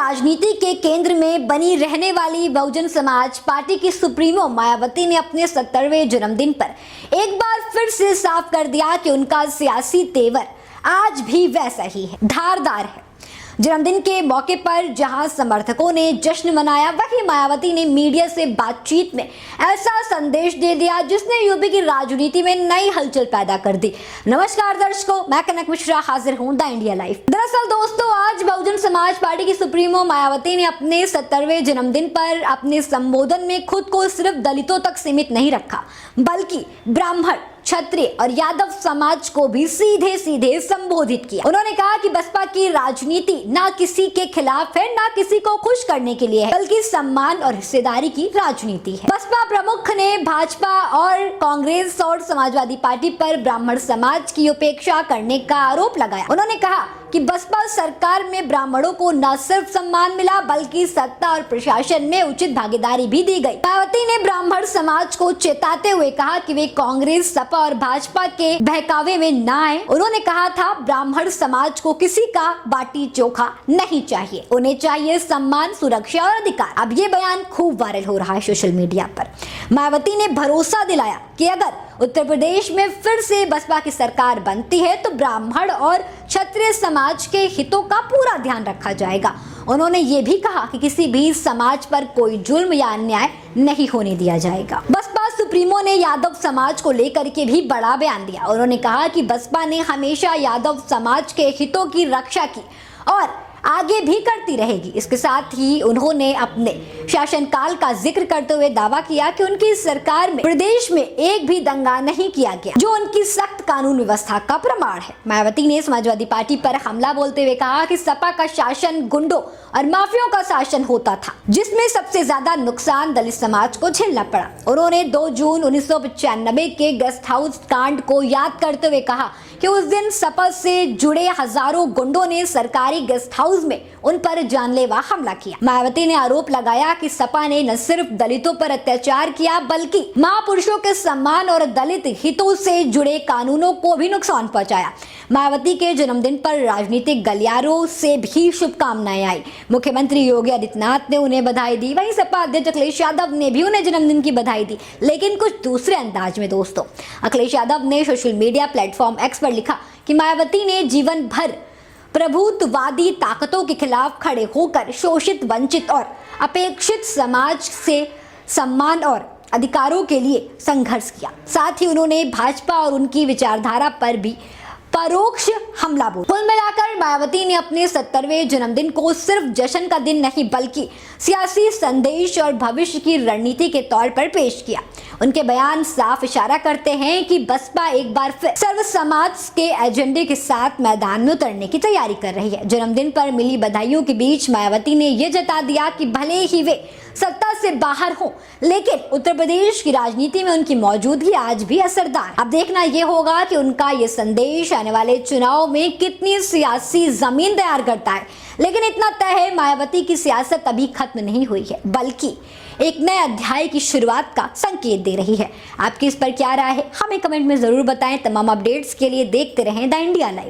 राजनीति के केंद्र में बनी रहने वाली बहुजन समाज पार्टी की सुप्रीमो मायावती ने अपने 70वें जन्मदिन पर एक बार फिर से साफ कर दिया कि उनका सियासी तेवर आज भी वैसा ही है, धारदार है। जन्मदिन के मौके पर जहां समर्थकों ने जश्न मनाया, वहीं मायावती ने मीडिया से बातचीत में ऐसा संदेश दे दिया जिसने यूपी की राजनीति में नई हलचल पैदा कर दी। नमस्कार दर्शकों, मैं कनक मिश्रा हाजिर हूं द इंडिया लाइव। दरअसल दोस्तों, आज बहुजन समाज पार्टी की सुप्रीमो मायावती ने अपने 70वें जन्मदिन पर अपने संबोधन में खुद को सिर्फ दलितों तक सीमित नहीं रखा, बल्कि ब्राह्मण, क्षत्रिय और यादव समाज को भी सीधे सीधे संबोधित किया। उन्होंने कहा कि बसपा की राजनीति ना किसी के खिलाफ है, ना किसी को खुश करने के लिए है, बल्कि सम्मान और हिस्सेदारी की राजनीति है। बसपा प्रमुख ने भाजपा और कांग्रेस और समाजवादी पार्टी पर ब्राह्मण समाज की उपेक्षा करने का आरोप लगाया। उन्होंने कहा कि बसपा सरकार में ब्राह्मणों को न सिर्फ सम्मान मिला, बल्कि सत्ता और प्रशासन में उचित भागीदारी भी दी गई। मायावती ने ब्राह्मण समाज को चेताते हुए कहा कि वे कांग्रेस, सपा और भाजपा के बहकावे में न आए। उन्होंने कहा था, ब्राह्मण समाज को किसी का बाटी चोखा नहीं चाहिए, उन्हें चाहिए सम्मान, सुरक्षा और अधिकार। अब ये बयान खूब वायरल हो रहा है सोशल मीडिया पर। मायावती ने भरोसा दिलाया कि अगर उत्तर प्रदेश में फिर से बसपा की सरकार बनती है तो ब्राह्मण और क्षत्रिय समाज के हितों का पूरा ध्यान रखा जाएगा। उन्होंने ये भी कहा कि किसी भी समाज पर कोई जुल्म या अन्याय नहीं होने दिया जाएगा। बसपा सुप्रीमो ने यादव समाज को लेकर के भी बड़ा बयान दिया। उन्होंने कहा कि बसपा ने हमेशा यादव समाज के हितों की रक्षा की और आगे भी करती रहेगी। इसके साथ ही उन्होंने अपने शासनकाल का जिक्र करते हुए दावा किया कि उनकी सरकार में प्रदेश में एक भी दंगा नहीं किया गया, जो उनकी सख्त कानून व्यवस्था का प्रमाण है। मायावती ने समाजवादी पार्टी पर हमला बोलते हुए कहा कि सपा का शासन गुंडों और माफियाओं का शासन होता था, जिसमें सबसे ज्यादा नुकसान दलित समाज को झेलना पड़ा। उन्होंने 2 जून 1995 के गेस्ट हाउस कांड को याद करते हुए कहा कि उस दिन सपा से जुड़े हजारों गुंडों ने सरकारी गेस्ट हाउस में उन पर जानलेवा हमला किया। मायावती ने आरोप लगाया कि सपा ने न सिर्फ दलितों पर अत्याचार किया, बल्कि महापुरुषों के सम्मान और दलित हितों से जुड़े कानूनों को भी नुकसान पहुंचाया। मायावती के जन्मदिन पर राजनीतिक गलियारों से भी शुभकामनाएं आई। मुख्यमंत्री योगी आदित्यनाथ ने उन्हें बधाई दी, वहीं सपा अध्यक्ष अखिलेश यादव ने भी उन्हें जन्मदिन की बधाई दी, लेकिन कुछ दूसरे अंदाज में। दोस्तों, अखिलेश यादव ने सोशल मीडिया प्लेटफॉर्म एक्स पर लिखा कि मायावती ने जीवन भर प्रभुत्ववादी ताकतों के खिलाफ खड़े होकर शोषित, वंचित और अपेक्षित समाज से सम्मान और अधिकारों के लिए संघर्ष किया। साथ ही उन्होंने भाजपा और उनकी विचारधारा पर भी परोक्ष हमला बोला। कुल मिलाकर मायावती ने अपने 70वें जन्मदिन को सिर्फ जश्न का दिन नहीं, बल्कि सियासी संदेश और भविष्य की रणनीति के तौर पर पेश किया। उनके बयान साफ इशारा करते हैं कि बसपा एक बार फिर सर्व समाज के एजेंडे के साथ मैदान में उतरने की तैयारी कर रही है। जन्मदिन पर मिली बधाइयों के बीच मायावती ने यह जता दिया कि भले ही वे सत्ता से बाहर हो, लेकिन उत्तर प्रदेश की राजनीति में उनकी मौजूदगी आज भी असरदार। अब देखना यह होगा कि उनका ये संदेश आने वाले चुनाव में कितनी सियासी जमीन तैयार करता है। लेकिन इतना तय है, मायावती की सियासत अभी खत्म नहीं हुई है, बल्कि एक नए अध्याय की शुरुआत का संकेत दे रही है। आपकी इस पर क्या राय है, हमें कमेंट में जरूर बताएं। तमाम अपडेट्स के लिए देखते रहें द इंडिया लाइव।